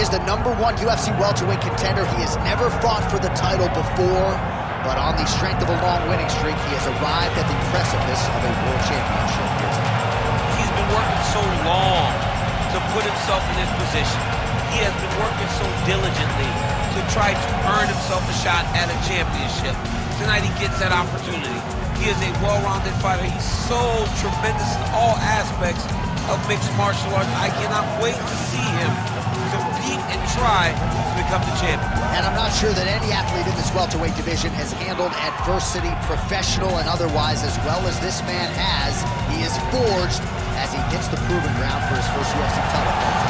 is the #1 UFC welterweight contender. He has never fought for the title before, but on the strength of a long winning streak, he has arrived at the precipice of a world championship. He's been working so long to put himself in this position. He has been working so diligently to try to earn himself a shot at a championship. Tonight he gets that opportunity. He is a well-rounded fighter. He's so tremendous in all aspects of mixed martial arts. I cannot wait to see him compete and try to become the champion. And I'm not sure that any athlete in this welterweight division has handled adversity, professional and otherwise, as well as this man has. He is forged as he hits the proving ground for his first UFC title fight.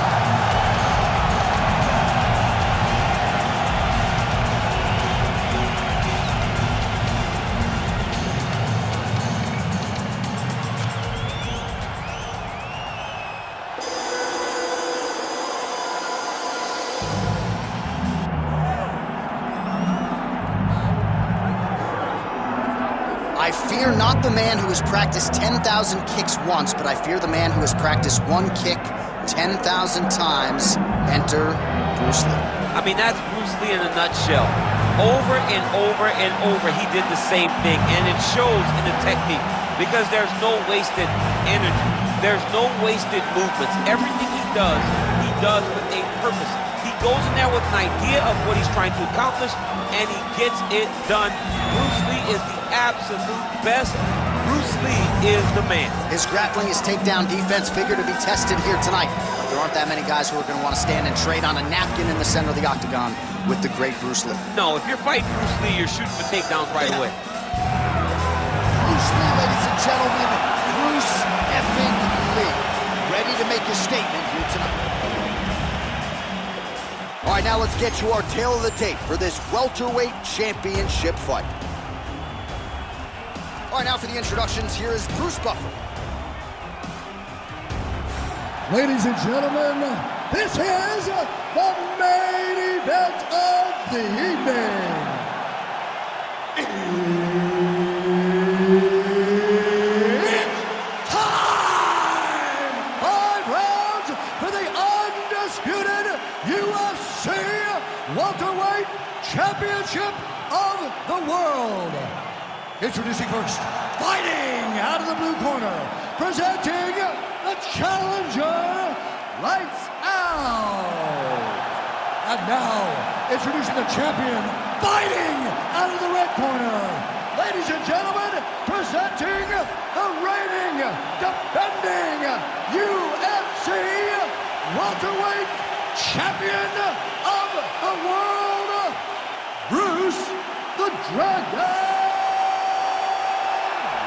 I fear not the man who has practiced 10,000 kicks once, but I fear the man who has practiced one kick 10,000 times. Enter Bruce Lee. I mean, that's Bruce Lee in a nutshell. Over and over and over, he did the same thing, and it shows in the technique because there's no wasted energy. There's no wasted movements. Everything he does with a purpose. He goes in there with an idea of what he's trying to accomplish, and he gets it done. Bruce Lee is the absolute best. Bruce Lee is the man. His grappling, his takedown defense figure to be tested here tonight. But there aren't that many guys who are going to want to stand and trade on a napkin in the center of the octagon with the great Bruce Lee. No, if you're fighting Bruce Lee, you're shooting for takedowns right away. Bruce Lee, ladies and gentlemen, Bruce effing Lee, ready to make a statement here tonight. All right, now let's get you our tail of the tape for this welterweight championship fight. All right, now for the introductions, here is Bruce Buffer. Ladies and gentlemen, this is the main event of the evening. It's time! 5 rounds for the undisputed UFC welterweight championship of the world. Introducing first, fighting out of the blue corner, presenting the challenger, Lights Out. And now, introducing the champion, fighting out of the red corner. Ladies and gentlemen, presenting the reigning, defending UFC welterweight champion of the world, Bruce the Dragon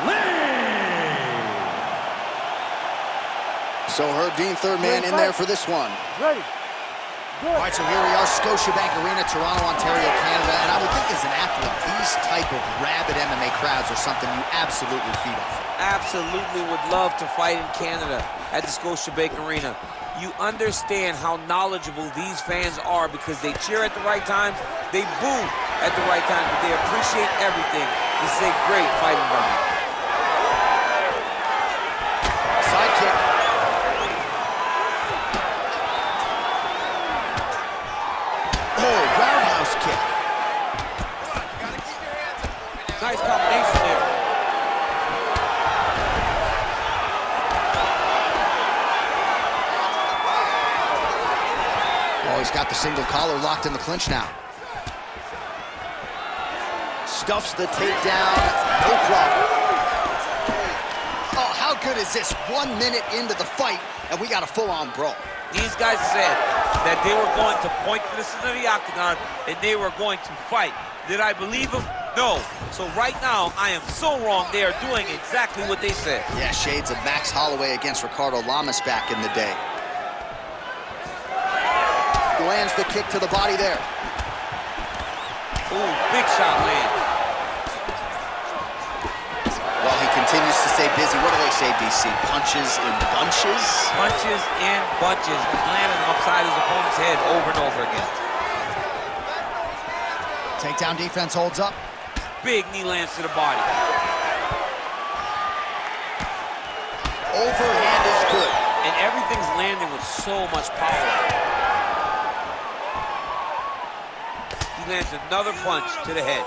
Lee. So Herb Dean, third man in there for this one. Ready. All right, so here we are, Scotiabank Arena, Toronto, Ontario, Canada. And I would think as an athlete, these type of rabid MMA crowds are something you absolutely feed off. Absolutely would love to fight in Canada at the Scotiabank Arena. You understand how knowledgeable these fans are because they cheer at the right times, they boo at the right times, but they appreciate everything. This is a great fight environment. Side kick. Oh, roundhouse kick. Nice combination there. Oh, he's got the single collar locked in the clinch now. Stuffs the takedown, no problem. Oh, how good is this? 1 minute into the fight, and we got a full-on brawl. These guys said that they were going to point to the center of the octagon and they were going to fight. Did I believe them? No. So right now, I am so wrong. They are doing exactly what they said. Yeah, shades of Max Holloway against Ricardo Lamas back in the day. Lands the kick to the body there. Ooh, big shot land. Well, he continues to stay busy. What do they say, DC? Punches in bunches? Punches in bunches. He's landing upside his opponent's head over and over again. Takedown defense holds up. Big knee lands to the body. Overhand is good. And everything's landing with so much power. lands another punch to the head.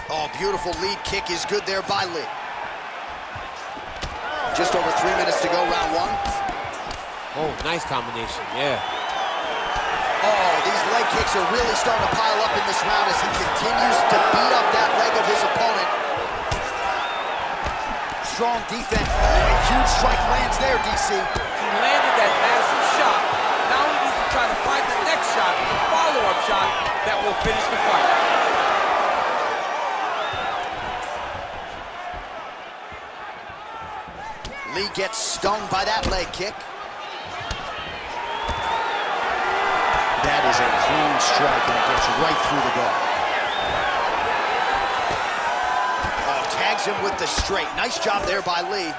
Oh, beautiful lead kick is good there by Lee. Just over 3 minutes to go, round one. Oh, nice combination, yeah. Oh, these leg kicks are really starting to pile up in this round as he continues to beat up that leg of his opponent. Strong defense. Oh, a huge strike lands there, DC. He landed that massive shot. Now he needs to try to find the next shot, the follow-up shot that will finish the fight. Lee gets stung by that leg kick. That is a clean strike, and it gets right through the guard. Oh, tags him with the straight. Nice job there by Lee.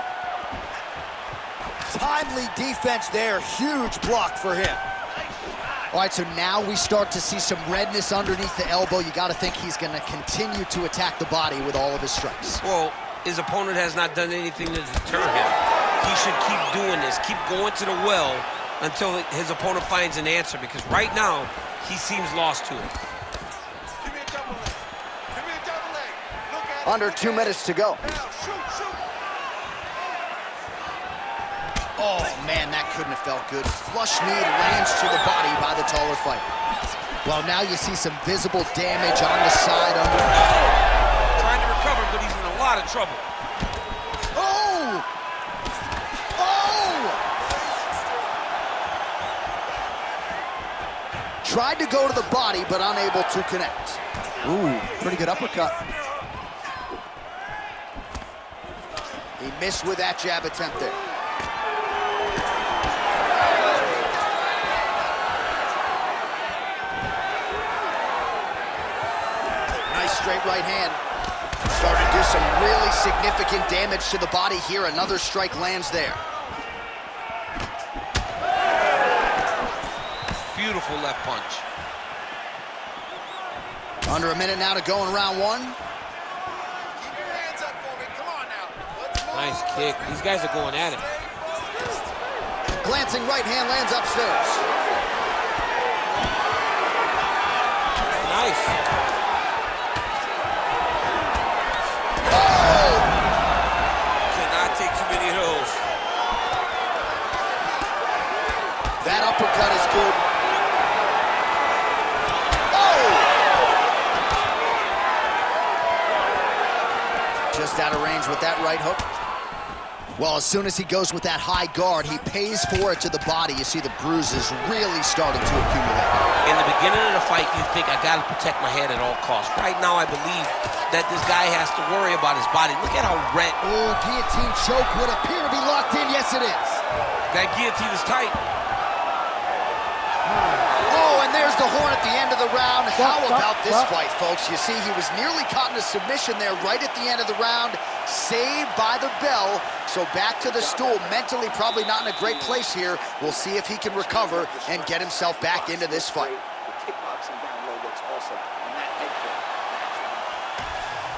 Timely defense there. Huge block for him. All right, so now we start to see some redness underneath the elbow. You got to think he's going to continue to attack the body with all of his strikes. Well, his opponent has not done anything to deter him. He should keep doing this, keep going to the well until his opponent finds an answer, because right now, he seems lost to it. Give me a double leg. Give me a double leg. Look at Under 2 minutes to go. Now, shoot. Oh, man, that couldn't have felt good. Flush knee lands to the body by the taller fighter. Well, now you see some visible damage on the side under. Trying to recover, but he's in a lot of trouble. Oh! Tried to go to the body, but unable to connect. Ooh, pretty good uppercut. He missed with that jab attempt there. Nice straight right hand. Starting to do some really significant damage to the body here. Another strike lands there. Beautiful left punch. Under a minute now to go in round one. Keep your hands up for me. Come on now. Let's move. Nice kick. These guys are going at it. Glancing right hand lands upstairs. Nice. Oh! Cannot take too many of those. That uppercut is good. Just out of range with that right hook. Well, as soon as he goes with that high guard, he pays for it to the body. You see the bruises really starting to accumulate. In the beginning of the fight, you think, I gotta protect my head at all costs. Right now, I believe that this guy has to worry about his body. Look at how red. Oh, guillotine choke would appear to be locked in. Yes, it is. That guillotine is tight. Oh, and there's the horn at the end of the round. How about this fight, folks? You see, he was nearly caught in a submission there right at the end of the round. Saved by the bell. So back to the stool. Mentally probably not in a great place here. We'll see if he can recover and get himself back into this fight.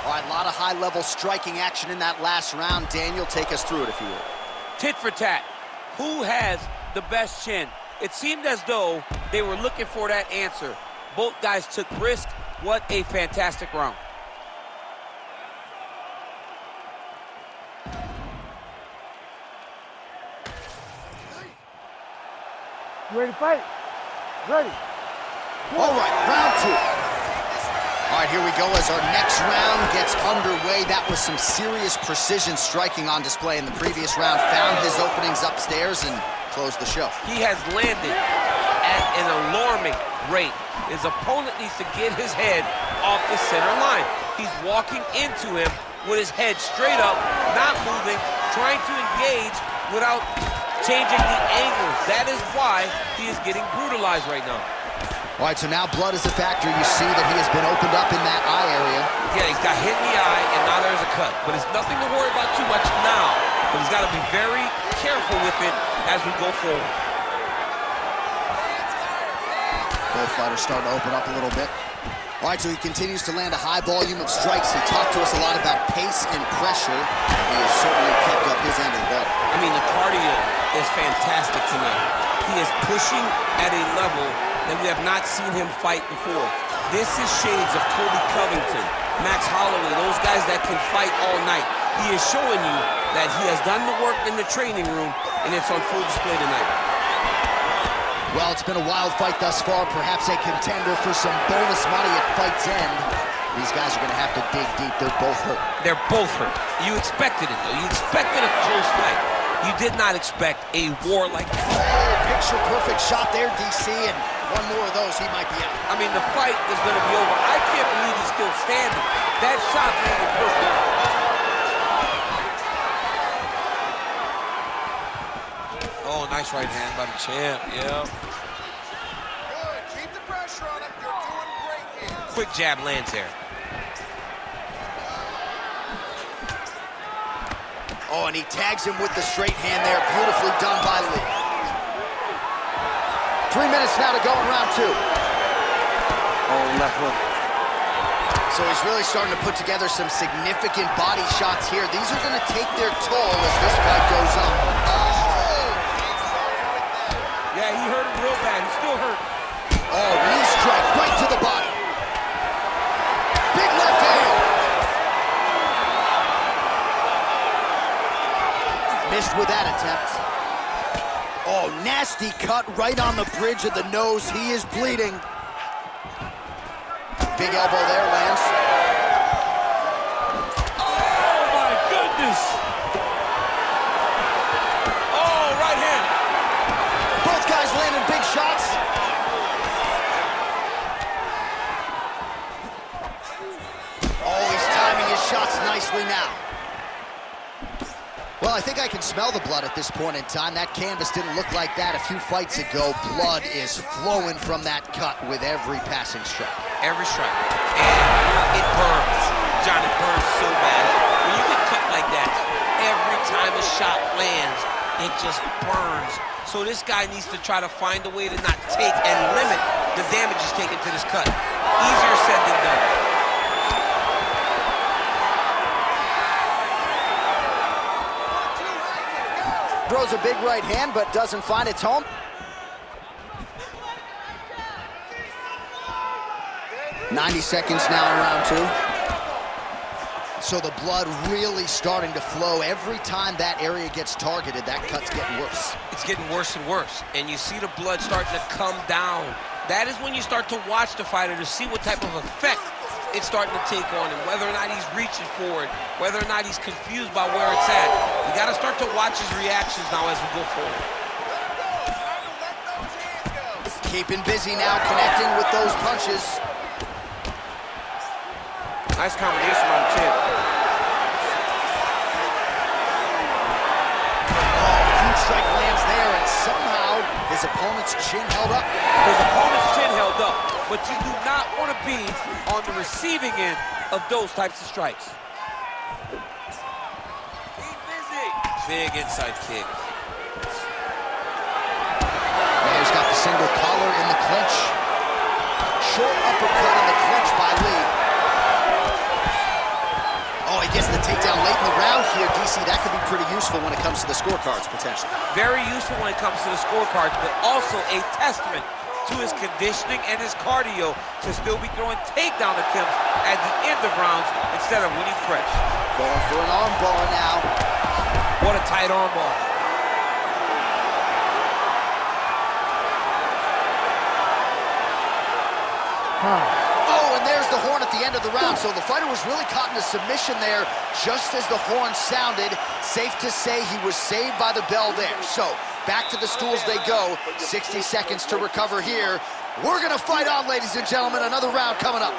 All right, a lot of high-level striking action in that last round. Daniel, take us through it, if you will. Tit for tat. Who has the best chin? It seemed as though they were looking for that answer. Both guys took risk. What a fantastic round. You ready to fight? Ready. All right, round two. All right, here we go as our next round gets underway. That was some serious precision striking on display in the previous round. Found his openings upstairs and closed the show. He has landed at an alarming rate. His opponent needs to get his head off the center line. He's walking into him with his head straight up, not moving, trying to engage without changing the angles. That is why he is getting brutalized right now. All right, so now blood is a factor. You see that he has been opened up in that eye area. Yeah, he's got hit in the eye, and now there's a cut. But it's nothing to worry about too much now. But he's got to be very careful with it as we go forward. Both fighters starting to open up a little bit. All right, so he continues to land a high volume of strikes. He talked to us a lot about pace and pressure. He has certainly kept up his end of the battle. I mean, the cardio is fantastic tonight. He is pushing at a level that we have not seen him fight before. This is shades of Kobe Covington, Max Holloway, those guys that can fight all night. He is showing you that he has done the work in the training room, and it's on full display tonight. Well, it's been a wild fight thus far, perhaps a contender for some bonus money at fight's end. These guys are going to have to dig deep. They're both hurt. They're both hurt. You expected it, though. You expected a close fight. You did not expect a war like that. Oh, picture-perfect shot there, DC, and one more of those, he might be out. I mean, the fight is going to be over. I can't believe he's still standing. That shot landed perfect. Oh, nice right hand by the champ, yeah. Good, keep the pressure on him. You're doing great here. Quick jab lands there. Oh, and he tags him with the straight hand there. Beautifully done by Lee. 3 minutes now to go in round 2. Oh, left hook. So he's really starting to put together some significant body shots here. These are going to take their toll as this fight goes on. Yeah, he hurt him real bad. He's still hurt. Oh, knee strike right to the body. Big left hand. Missed with that attempt. Oh, nasty cut right on the bridge of the nose. He is bleeding. Big elbow there, lands. Oh, my goodness. Oh, right hand. Both guys landing big shots. Oh, he's timing his shots nicely now. Well, I think I can smell the blood at this point in time. That canvas didn't look like that a few fights ago. Blood is flowing from that cut with every passing strike. Every strike. And it burns. John, it burns so bad. When you get cut like that, every time a shot lands, it just burns. So this guy needs to try to find a way to not take and limit the damage he's taken to this cut. Easier said than done. Throws a big right hand, but doesn't find its home. "90 seconds now in round 2. So the blood really starting to flow. Every time that area gets targeted, that cut's getting worse. It's getting worse and worse. And you see the blood starting to come down. That is when you start to watch the fighter to see what type of effect it's starting to take on him, whether or not he's reaching for it, whether or not he's confused by where it's at. You got to start to watch his reactions now as we go forward. Keeping busy now, connecting with those punches. Nice combination on the chin. Oh, huge strike lands there, and somehow his opponent's chin held up. His opponent's chin held up, but you do not want to be on the receiving end of those types of strikes. Keep busy. Big inside kick. He's got the single collar in the clinch. Short uppercut in the clinch by Lee. Oh, he gets the takedown late in the round here, DC. That could be pretty useful when it comes to the scorecards, potentially. Very useful when it comes to the scorecards, but also a testament to his conditioning and his cardio to still be throwing takedown attempts at the end of rounds instead of winning fresh. Going for an armbar now. What a tight armbar. Oh, and there's the horn at the end of the round. So the fighter was really caught in a submission there just as the horn sounded. Safe to say he was saved by the bell there. So back to the stools they go. 60 seconds to recover here. We're going to fight on, ladies and gentlemen. Another round coming up.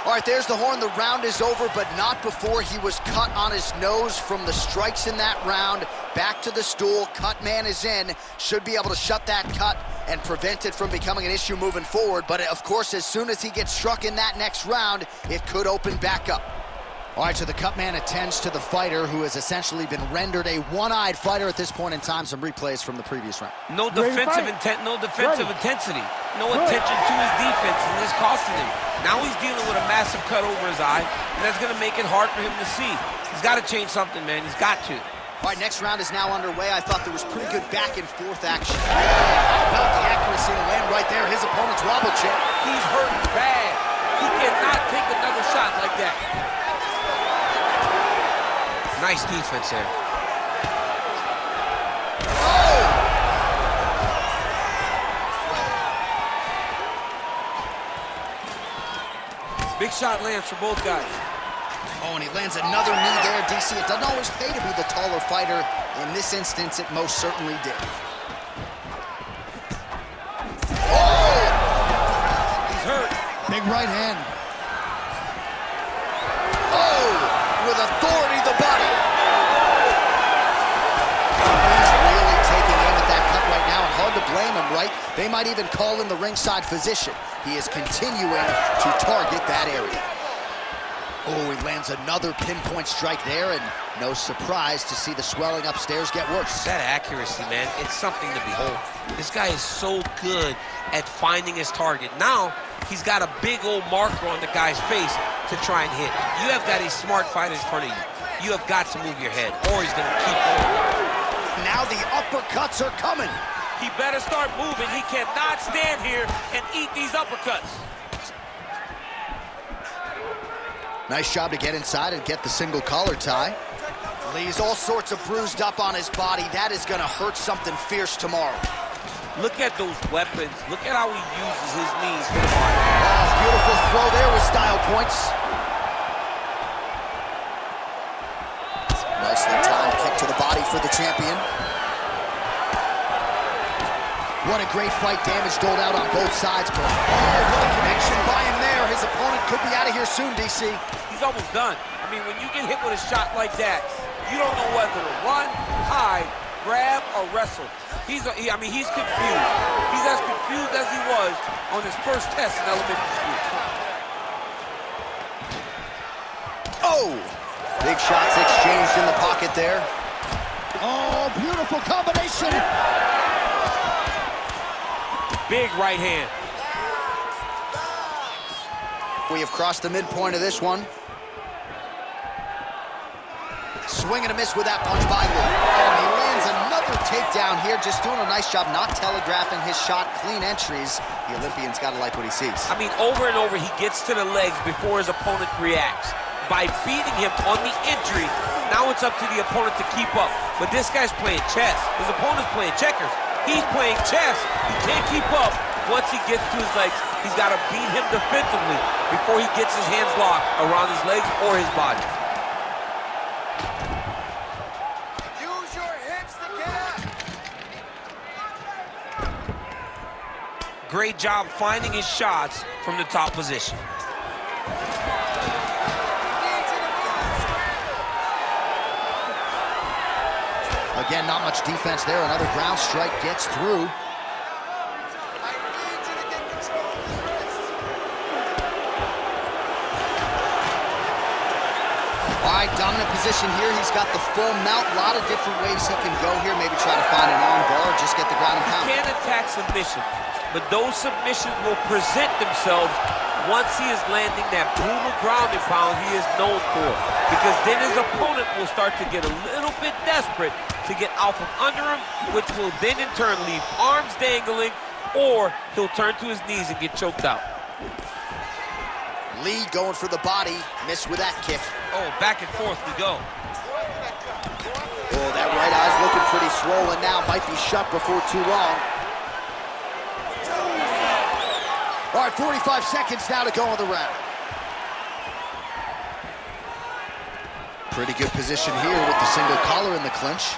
All right, there's the horn. The round is over, but not before he was cut on his nose from the strikes in that round. Back to the stool. Cut man is in. Should be able to shut that cut and prevent it from becoming an issue moving forward. But, of course, as soon as he gets struck in that next round, it could open back up. All right, so the cut man attends to the fighter who has essentially been rendered a one-eyed fighter at this point in time. Some replays from the previous round. No defensive intent, no defensive intensity, no attention to his defense, and it's costing him. Now he's dealing with a massive cut over his eye, and that's going to make it hard for him to see. He's got to change something, man. He's got to. All right, next round is now underway. I thought there was pretty good back and forth action. How about the accuracy to land right there? wobble check. He's hurt bad. He cannot take another shot like that. Nice defense there. Big shot lands for both guys. Oh, and he lands another knee there, DC. It doesn't always pay to be the taller fighter. In this instance, it most certainly did. Oh! He's hurt. Big right hand. Oh! With authority, the body. He's really taking aim at that cut right now, and hard to blame him, right? They might even call in the ringside physician. He is continuing to target that area. Oh, he lands another pinpoint strike there, and no surprise to see the swelling upstairs get worse. That accuracy, man, it's something to behold. This guy is so good at finding his target. Now, he's got a big old marker on the guy's face to try and hit. You have got a smart fighter in front of you. You have got to move your head, or he's going to keep going. Now the uppercuts are coming. He better start moving. He cannot stand here and eat these uppercuts. Nice job to get inside and get the single collar tie. Lee's all sorts of bruised up on his body. That is going to hurt something fierce tomorrow. Look at those weapons. Look at how he uses his knees for the body. Oh, beautiful throw there with style points. Nicely timed kick to the body for the champion. What a great fight. Damage doled out on both sides, but oh, what a connection by him there. His opponent could be out of here soon, DC. He's almost done. I mean, when you get hit with a shot like that, you don't know whether to run, hide, grab, or wrestle. He's confused. He's as confused as he was on his first test in elementary school. Oh! Big shots exchanged in the pocket there. Oh, beautiful combination. Big right hand. We have crossed the midpoint of this one. Swing and a miss with that punch by Lee. And he lands another takedown here, just doing a nice job not telegraphing his shot. Clean entries. The Olympian's got to like what he sees. I mean, over and over, he gets to the legs before his opponent reacts. By beating him on the entry, now it's up to the opponent to keep up. But this guy's playing chess. His opponent's playing checkers. He's playing chess. He can't keep up. Once he gets to his legs, he's got to beat him defensively before he gets his hands locked around his legs or his body. Use your hips to get up. Great job finding his shots from the top position. Again, not much defense there. Another ground strike gets through. I need you to get control of his wrist. All right, dominant position here. He's got the full mount. A lot of different ways he can go here. Maybe try to find an arm bar or just get the ground and pound. He can attack submissions, but those submissions will present themselves once he is landing that brutal ground and pound he is known for. Because then his opponent will start to get a little bit desperate to get out from under him, which will then in turn leave arms dangling, or he'll turn to his knees and get choked out. Lee going for the body, missed with that kick. Oh, back and forth we go. Oh, that right eye's looking pretty swollen now. Might be shut before too long. All right, 45 seconds now to go in the round. Pretty good position here with the single collar in the clinch.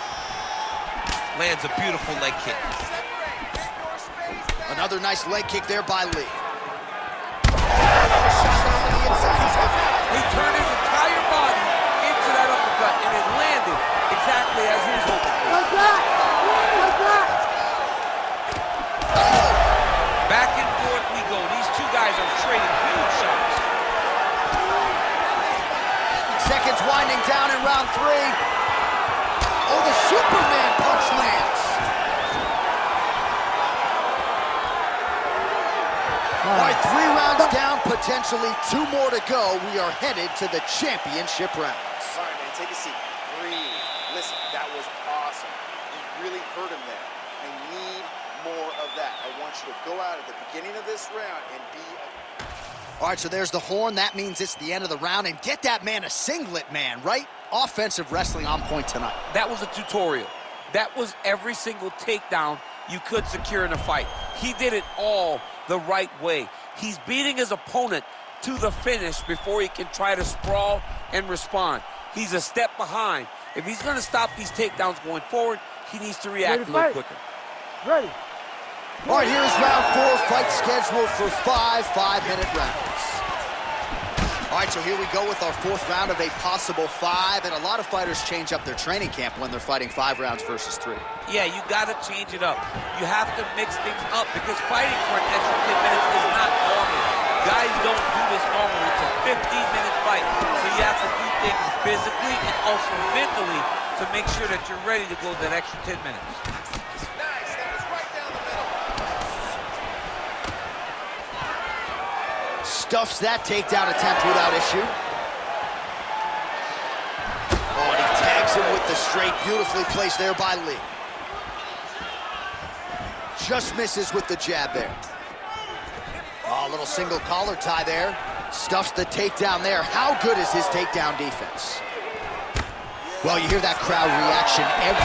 Lands a beautiful leg kick. Another nice leg kick there by Lee. He turned his entire body into that uppercut, and it landed exactly as he was hoping for. Like that! Like that! Back and forth we go. These two guys are trading huge shots. Seconds winding down in round 3. Oh, the Superman punch lands. All right, 3 rounds down, potentially 2 more to go. We are headed to the championship rounds. All right, man, take a seat. Breathe. Listen, that was awesome. You really hurt him there. I need more of that. I want you to go out at the beginning of this round and be... All right, so there's the horn. That means it's the end of the round. And get that man a singlet, man, right? Offensive wrestling on point tonight. That was a tutorial. That was every single takedown you could secure in a fight. He did it all the right way. He's beating his opponent to the finish before he can try to sprawl and respond. He's a step behind. If he's going to stop these takedowns going forward, he needs to react a little quicker. Ready. All right, here's round 4, fight scheduled for 5 5-minute rounds. All right, so here we go with our 4th round of a possible 5, and a lot of fighters change up their training camp when they're fighting 5 rounds versus 3. Yeah, you got to change it up. You have to mix things up because fighting for an extra 10 minutes is not normal. Guys don't do this normally. It's a 15-minute fight, so you have to do things physically and also mentally to make sure that you're ready to go that extra 10 minutes. Nice, that was right down the middle. Stuffs that takedown attempt without issue. Oh, and he tags him with the straight. Beautifully placed there by Lee. Just misses with the jab there. Oh, a little single collar tie there. Stuffs the takedown there. How good is his takedown defense? Well, you hear that crowd reaction every...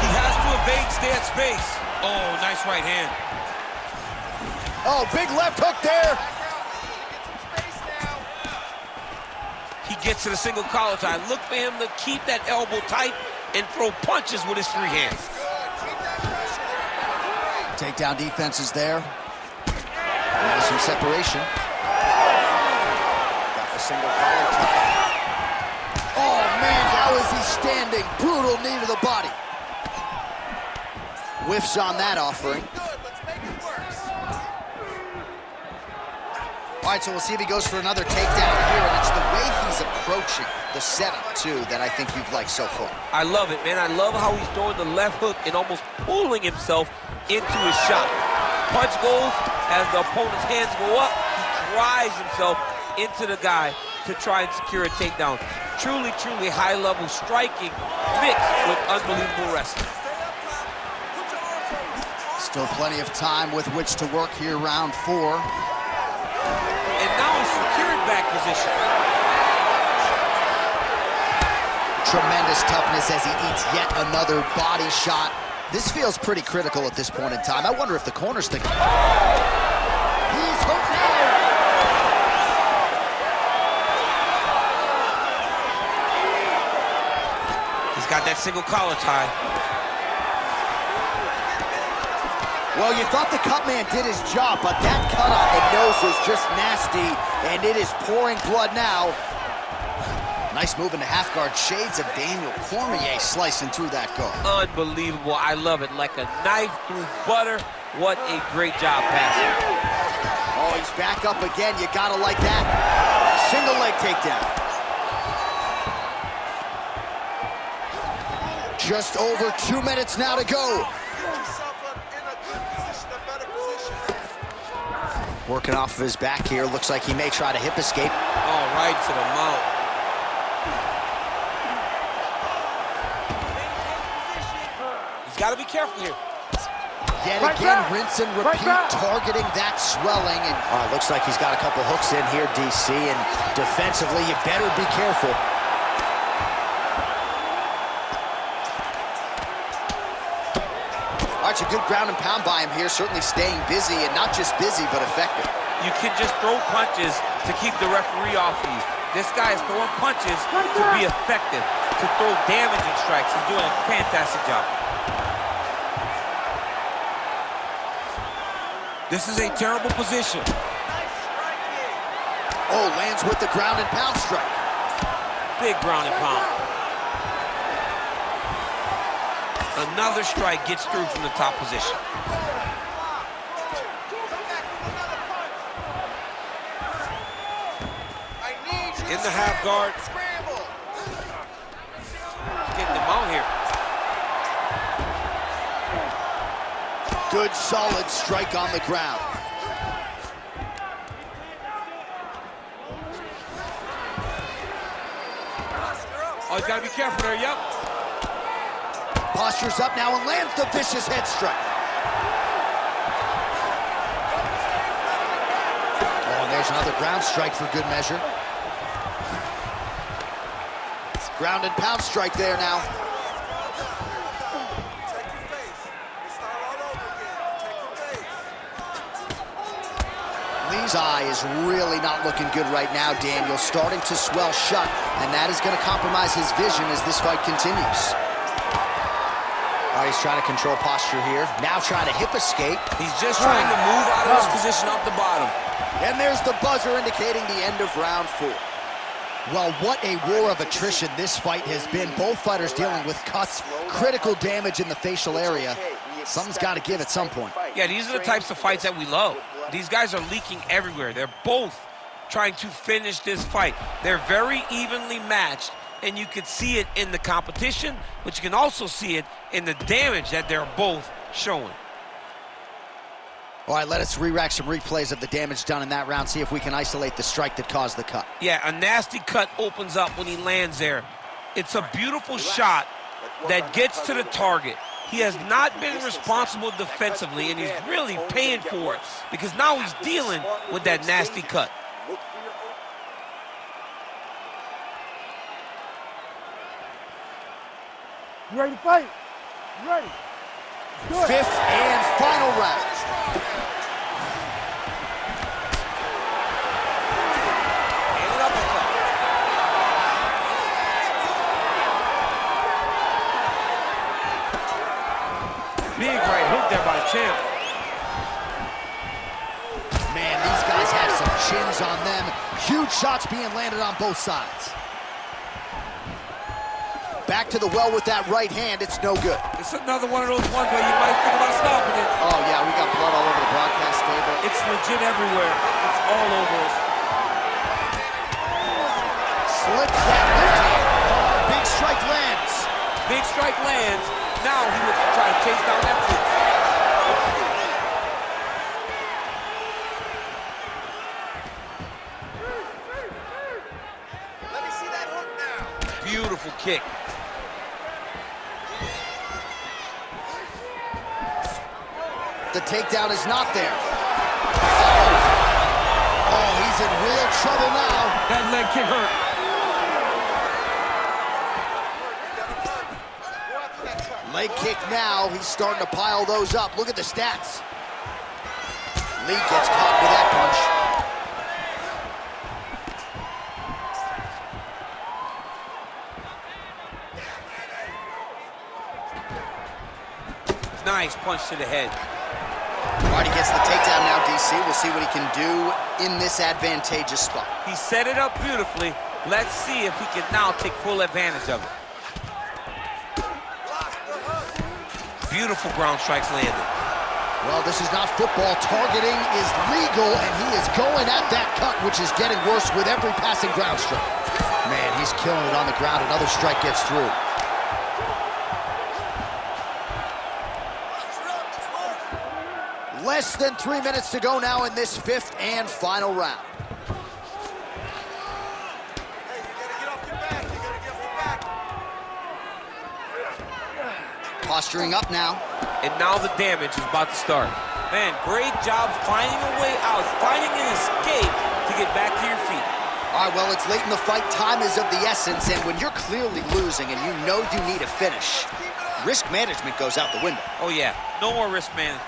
He has to evade, stay at space. Oh, nice right hand. Oh, big left hook there. He gets to the single collar tie. Look for him to keep that elbow tight and throw punches with his 3 hands. Takedown defense is there. There's some separation. Got the single collar tie. Oh, man, how is he standing? Brutal knee to the body. Whiffs on that offering. All right, so we'll see if he goes for another takedown here, and it's the way he's approaching the setup, too, that I think you've liked so far. I love it, man. I love how he's throwing the left hook and almost pulling himself into his shot. Punch goes, as the opponent's hands go up, he drives himself into the guy to try and secure a takedown. Truly, truly high-level striking mixed with unbelievable wrestling. Still plenty of time with which to work here, round 4. And now a secured back position. Tremendous toughness as he eats yet another body shot. This feels pretty critical at this point in time. I wonder if the corner's thinking. He's hurt now. He's got that single collar tie. Well, you thought the cut man did his job, but that cut on the nose is just nasty, and it is pouring blood now. Nice move into half guard. Shades of Daniel Cormier slicing through that guard. Unbelievable. I love it. Like a knife through butter. What a great job passing. Oh, he's back up again. You gotta like that. Single leg takedown. Just over 2 minutes now to go. Working off of his back here. Looks like he may try to hip escape. Oh, right to the mount. He's got to be careful here. Yet again, rinse and repeat, targeting that swelling. And looks like he's got a couple hooks in here, DC. And defensively, you better be careful. All right, a good ground and pound by him here, certainly staying busy, and not just busy, but effective. You can just throw punches to keep the referee off of you. This guy is throwing punches to be effective, to throw damaging strikes. He's doing a fantastic job. This is a terrible position. Oh, lands with the ground and pound strike. Big ground and pound. Another strike gets through from the top position. In the half guard. Getting them out here. Good, solid strike on the ground. Oh, he's got to be careful there, yep. Postures up now and lands the vicious head strike. There's another ground strike for good measure. Ground and pound strike there now. Lee's eye is really not looking good right now, Daniel. Starting to swell shut, and that is going to compromise his vision as this fight continues. Oh, he's trying to control posture here. Now trying to hip escape. He's just trying to move out of his position off the bottom. And there's the buzzer indicating the end of round 4. Well, what a war of attrition this fight has been. Both fighters dealing with cuts, critical damage in the facial area. Something's got to give at some point. Yeah, these are the types of fights that we love. These guys are leaking everywhere. They're both trying to finish this fight. They're very evenly matched, and you can see it in the competition, but you can also see it in the damage that they're both showing. All right, let us re-rack some replays of the damage done in that round, see if we can isolate the strike that caused the cut. Yeah, a nasty cut opens up when he lands there. It's a beautiful shot that gets to the target. He has not been responsible defensively, and he's really paying for it because now he's dealing with that nasty cut. You ready to fight? You ready? Let's do it. 5th and final round. Big right hook there by champ. Man, these guys have some chins on them. Huge shots being landed on both sides. Back to the well with that right hand. It's no good. It's another one of those ones where you might think about stopping it. Oh, yeah, we got blood all over the broadcast table. It's legit everywhere. It's all over us. Slips that left hand. Big strike lands. Big strike lands. Now he looks to try to chase down that foot. Let me see that hook now. Beautiful kick. The takedown is not there. Oh, he's in real trouble now. That leg kick hurt. Leg kick now. He's starting to pile those up. Look at the stats. Lee gets caught with that punch. Nice punch to the head. All right, he gets the takedown now, DC. We'll see what he can do in this advantageous spot. He set it up beautifully. Let's see if he can now take full advantage of it. Beautiful ground strikes landed. Well, this is not football. Targeting is legal, and he is going at that cut, which is getting worse with every passing ground strike. Man, he's killing it on the ground. Another strike gets through. Less than 3 minutes to go now in this 5th and final round. Hey, you gotta get off your back. You gotta get off your back. Posturing up now. And now the damage is about to start. Man, great job finding a way out, finding an escape to get back to your feet. All right, well, it's late in the fight. Time is of the essence, and when you're clearly losing and you know you need a finish, risk management goes out the window. Oh, yeah. No more risk management.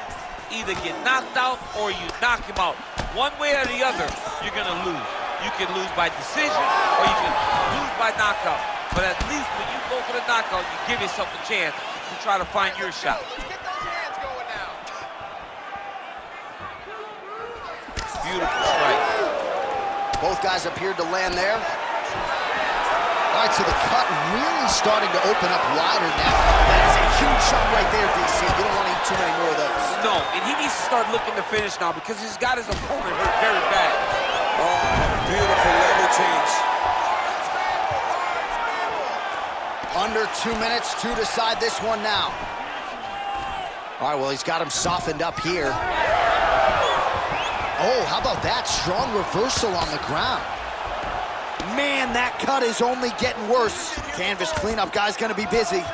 Either get knocked out or you knock him out. One way or the other, you're going to lose. You can lose by decision or you can lose by knockout. But at least when you go for the knockout, you give yourself a chance to try to find your shot. Let's get those hands going now. Beautiful strike. Both guys appeared to land there. All right, so the cut really starting to open up wider now. That is a huge shot right there, DC. You don't want to eat too many more of those. No, and he needs to start looking to finish now because he's got his opponent hurt very bad. Oh, beautiful level change. Under 2 minutes to decide this one now. All right, well, he's got him softened up here. Oh, how about that? Strong reversal on the ground. Man, that cut is only getting worse. Canvas cleanup guy's gonna be busy.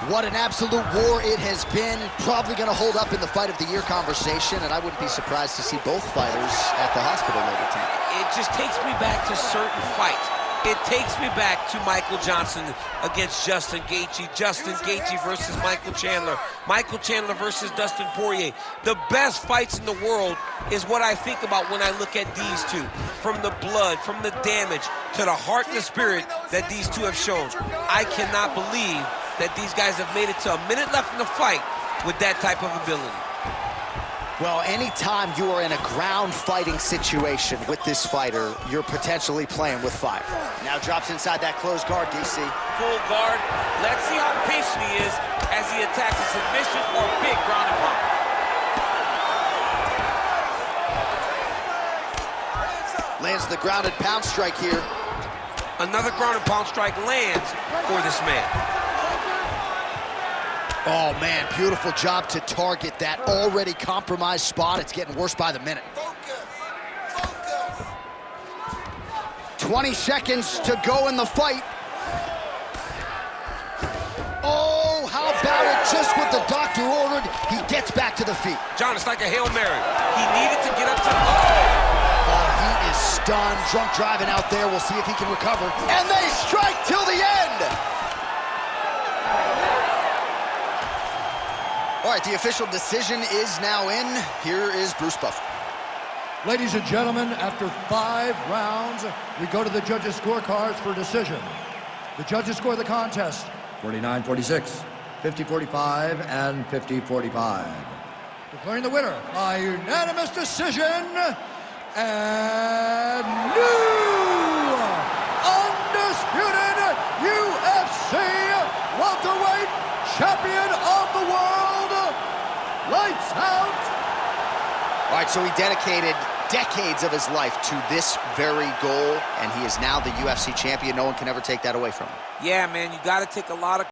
What an absolute war it has been. Probably going to hold up in the fight of the year conversation, and I wouldn't be surprised to see both fighters at the hospital later tonight. It just takes me back to certain fights. It takes me back to Michael Johnson against Justin Gaethje. Justin Gaethje versus Michael Chandler. Michael Chandler versus Dustin Poirier. The best fights in the world is what I think about when I look at these two. From the blood, from the damage, to the heart and the spirit that these two have shown. I cannot believe that these guys have made it to a minute left in the fight with that type of ability. Well, anytime you are in a ground fighting situation with this fighter, you're potentially playing with fire. Now drops inside that closed guard, DC. Full guard. Let's see how patient he is as he attacks a submission or big ground and pound. Lands the grounded pound strike here. Another ground and pound strike lands for this man. Oh, man, beautiful job to target that already compromised spot. It's getting worse by the minute. Focus. 20 seconds to go in the fight. Oh, how about it? Just what the doctor ordered, he gets back to the feet. John, it's like a Hail Mary. He needed to get up to the... Oh, he is stunned, drunk driving out there. We'll see if he can recover. And they strike till the end. All right, the official decision is now in. Here is Bruce Buffer. Ladies and gentlemen, after 5 rounds, we go to the judges' scorecards for decision. The judges score the contest 49-46, 50-45, and 50-45. Declaring the winner by unanimous decision, and new undisputed UFC welterweight champion of the world, lights out. All right, so he dedicated decades of his life to this very goal, and he is now the UFC champion. No one can ever take that away from him. Yeah, man, you got to take a lot of